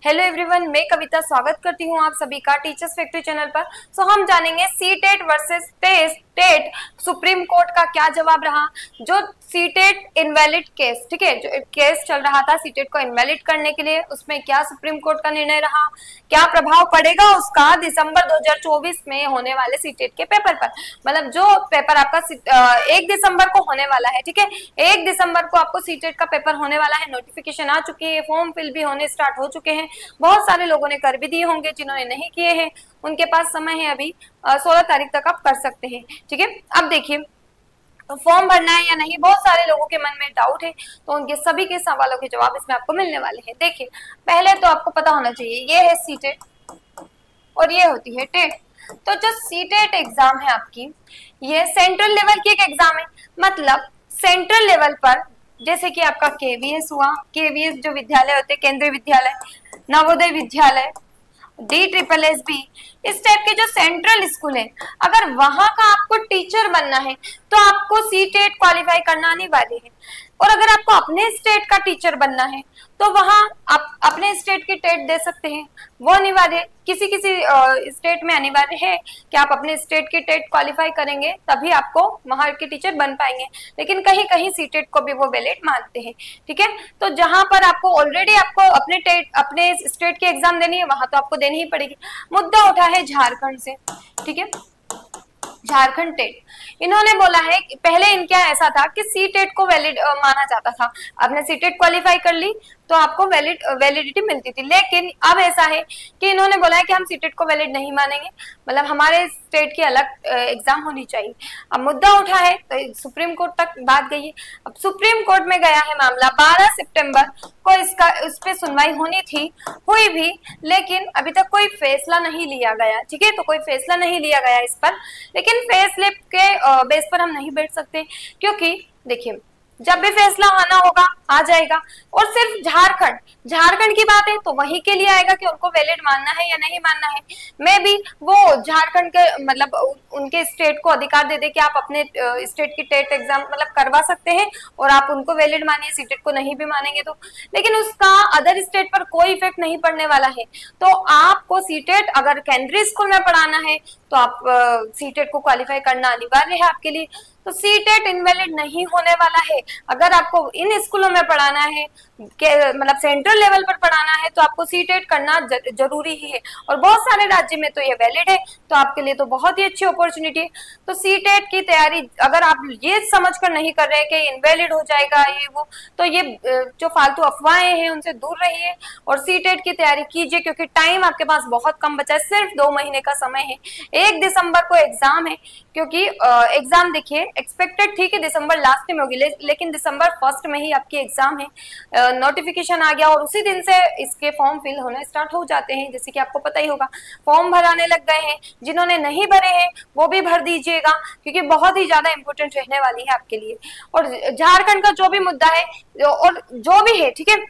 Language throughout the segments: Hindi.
हेलो एवरीवन, मैं कविता स्वागत करती हूँ आप सभी का टीचर्स फैक्ट्री चैनल पर। हम जानेंगे CTET versus TET Supreme Court का क्या जवाब रहा। जो सीटेट इनवैलिड केस, ठीक है, जो केस चल रहा था सीटेट को इनवैलिड करने के लिए, उसमें क्या सुप्रीम कोर्ट का निर्णय रहा, क्या प्रभाव पड़ेगा उसका दिसंबर 2024 में होने वाले सीटेट के पेपर पर। मतलब जो पेपर आपका 1 दिसंबर को होने वाला है, ठीक है, 1 दिसंबर को आपको सीटेट का पेपर होने वाला है। नोटिफिकेशन आ चुकी है, फॉर्म फिल भी होने स्टार्ट हो चुके हैं। बहुत सारे लोगों ने कर भी दिए होंगे, जिन्होंने नहीं किए हैं उनके पास समय है, अभी 16 तारीख तक आप कर सकते हैं, ठीक है। अब देखिए, फॉर्म भरना है या नहीं, बहुत सारे लोगों के मन में डाउट है, तो उनके सभी के सवालों के जवाब इसमें आपको मिलने वाले हैं। देखिए, पहले तो आपको पता होना चाहिए, ये है सीटेट और ये होती है टेट। तो जो सीटेट एग्जाम है आपकी, ये सेंट्रल लेवल की एक एग्जाम है। मतलब सेंट्रल लेवल पर, जैसे कि आपका केवीएस हुआ, केवीएस जो विद्यालय होते हैं, केंद्रीय विद्यालय, नवोदय विद्यालय, DSSB, इस टाइप के जो सेंट्रल स्कूल है, अगर वहां का आपको टीचर बनना है तो आपको सीटेट क्वालिफाई करना अनिवार्य है। और अगर आपको अपने स्टेट का टीचर बनना है तो वहां आप अपने स्टेट की टेट दे सकते हैं, वो अनिवार्य है। किसी किसी स्टेट में अनिवार्य है कि आप अपने स्टेट की टेट क्वालिफाई करेंगे तभी आपको वहां के टीचर बन पाएंगे, लेकिन कहीं कहीं सीटेट को भी वो वैलिड मानते हैं, ठीक है। तो जहां पर आपको ऑलरेडी आपको अपने स्टेट की एग्जाम देनी है, वहां तो आपको देनी ही पड़ेगी। मुद्दा उठा है झारखंड से, ठीक है, झारखंड टेट। इन्होंने बोला है कि पहले इनका ऐसा था कि सी टेट को वैलिड माना जाता था, आपने सी टेट क्वालिफाई कर ली तो आपको वैलिडिटी मिलती थी। लेकिन अब ऐसा है कि इन्होंने बोला है कि हम सी टेट को वैलिड नहीं मानेंगे, मतलब हमारे स्टेट की अलग एग्जाम होनी चाहिए। अब मुद्दा उठा है तो सुप्रीम कोर्ट तक बात गई है। अब सुप्रीम कोर्ट में गया है मामला, 12 सितंबर को इस पे सुनवाई होनी थी, हुई भी, लेकिन अभी तक कोई फैसला नहीं लिया गया, ठीक है। तो कोई फैसला नहीं लिया गया इस पर, लेकिन फैसले के बेस पर हम नहीं बैठ सकते, क्योंकि देखिए, जब भी फैसला आना होगा आ जाएगा। और सिर्फ झारखंड की बात है तो वही के लिए आएगा कि उनको वैलिड मानना है या नहीं मानना है। मैं भी वो झारखंड के मतलब उनके स्टेट को अधिकार दे दे कि आप अपने स्टेट की टेट एग्जाम मतलब करवा सकते हैं और आप उनको वैलिड मानिए, सीटेट को नहीं भी मानेंगे तो, लेकिन उसका अदर स्टेट पर कोई इफेक्ट नहीं पड़ने वाला है। तो आपको सीटेट अगर केंद्रीय स्कूल में पढ़ाना है तो आप सीटेट को क्वालिफाई करना अनिवार्य है आपके लिए। तो सीटेट इनवैलिड नहीं होने वाला है। अगर आपको इन स्कूलों में पढ़ाना है, मतलब सेंट्रल लेवल पर पढ़ाना है, तो आपको सीटेट करना जरूरी ही है। और बहुत सारे राज्य में तो ये वैलिड है, तो आपके लिए तो बहुत ही अच्छी अपॉर्चुनिटी है। तो सीटेट की तैयारी अगर आप ये समझकर नहीं कर रहे कि इनवैलिड हो जाएगा ये वो, तो ये जो फालतू अफवाहें हैं उनसे दूर रहिए और सीटेट की तैयारी कीजिए, क्योंकि टाइम आपके पास बहुत कम बचा है, सिर्फ 2 महीने का समय है। 1 दिसंबर को एग्जाम है, क्योंकि एग्जाम देखिए एक्सपेक्टेड थी कि दिसंबर लास्ट में होगी, लेकिन दिसंबर 1 में ही आपकी एग्जाम है। नोटिफिकेशन आ गया और उसी दिन से इसके फॉर्म फिल होने स्टार्ट हो जाते हैं, जैसे कि आपको पता ही होगा। फॉर्म भराने लग गए हैं, जिन्होंने नहीं भरे हैं वो भी भर दीजिएगा, क्योंकि बहुत ही ज्यादा इंपॉर्टेंट रहने वाली है आपके लिए। और झारखंड का जो भी मुद्दा है और जो भी है, ठीक है,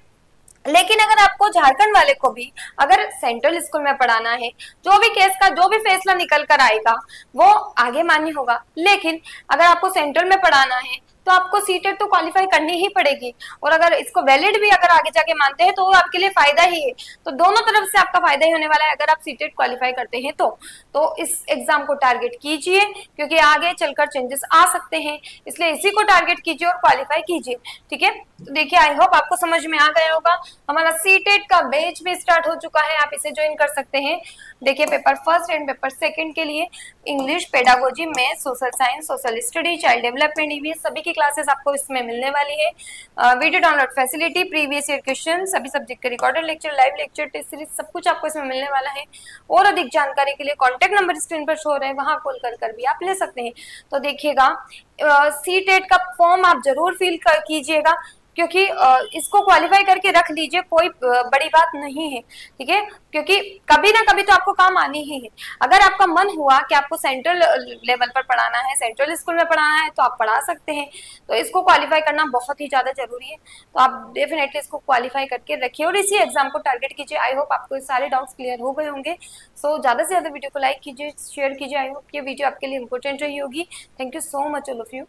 लेकिन अगर आपको झारखंड वाले को भी अगर सेंट्रल स्कूल में पढ़ाना है, जो भी केस का जो भी फैसला निकल कर आएगा वो आगे मान्य होगा। लेकिन अगर आपको सेंट्रल में पढ़ाना है तो आपको सीटेट तो क्वालिफाई करनी ही पड़ेगी, और अगर इसको वैलिड भी अगर आगे जाके मानते हैं तो वो आपके लिए फायदा ही है। तो दोनों तरफ से आपका फायदा ही होने वाला है अगर आप सीटेट क्वालिफाई करते हैं तो इस एग्जाम को टारगेट कीजिए, क्योंकि आगे चलकर चेंजेस आ सकते हैं, इसलिए इसी को टारगेट कीजिए और क्वालिफाई कीजिए, ठीक है। तो देखिए, आई होप आपको समझ में आ गया होगा। हमारा सीटेट का बैच भी स्टार्ट हो चुका है, आप इसे ज्वाइन कर सकते हैं। देखिए, पेपर 1 एंड पेपर 2 के लिए English, pedagogy, math, social science, social study, child development, EVS सभी की क्लासेस आपको इसमें मिलने वाली है। Video download facility, previous year question, सभी सब्जेक्ट के recorded lecture, live lecture, test series, सब कुछ आपको इसमें मिलने वाला है। और अधिक जानकारी के लिए कॉन्टैक्ट नंबर स्क्रीन पर शो हो रहे हैं, वहां कॉल कर भी आप ले सकते हैं। तो देखिएगा, सीटेट का फॉर्म आप जरूर फिल कीजिएगा, क्योंकि इसको क्वालिफाई करके रख लीजिए, कोई बड़ी बात नहीं है, ठीक है, क्योंकि कभी ना कभी तो आपको काम आनी ही है। अगर आपका मन हुआ कि आपको सेंट्रल लेवल पर पढ़ाना है, सेंट्रल स्कूल में पढ़ाना है, तो आप पढ़ा सकते हैं। तो इसको क्वालिफाई करना बहुत ही ज्यादा जरूरी है, तो आप डेफिनेटली इसको क्वालिफाई करके रखिए और इसी एग्जाम को टारगेट कीजिए। आई होप आपको सारे डाउट्स क्लियर हो गए होंगे। सो ज्यादा से ज्यादा वीडियो को लाइक कीजिए, शेयर कीजिए। आई होप ये वीडियो आपके लिए इंपॉर्टेंट रही होगी। Thank you so much all of you.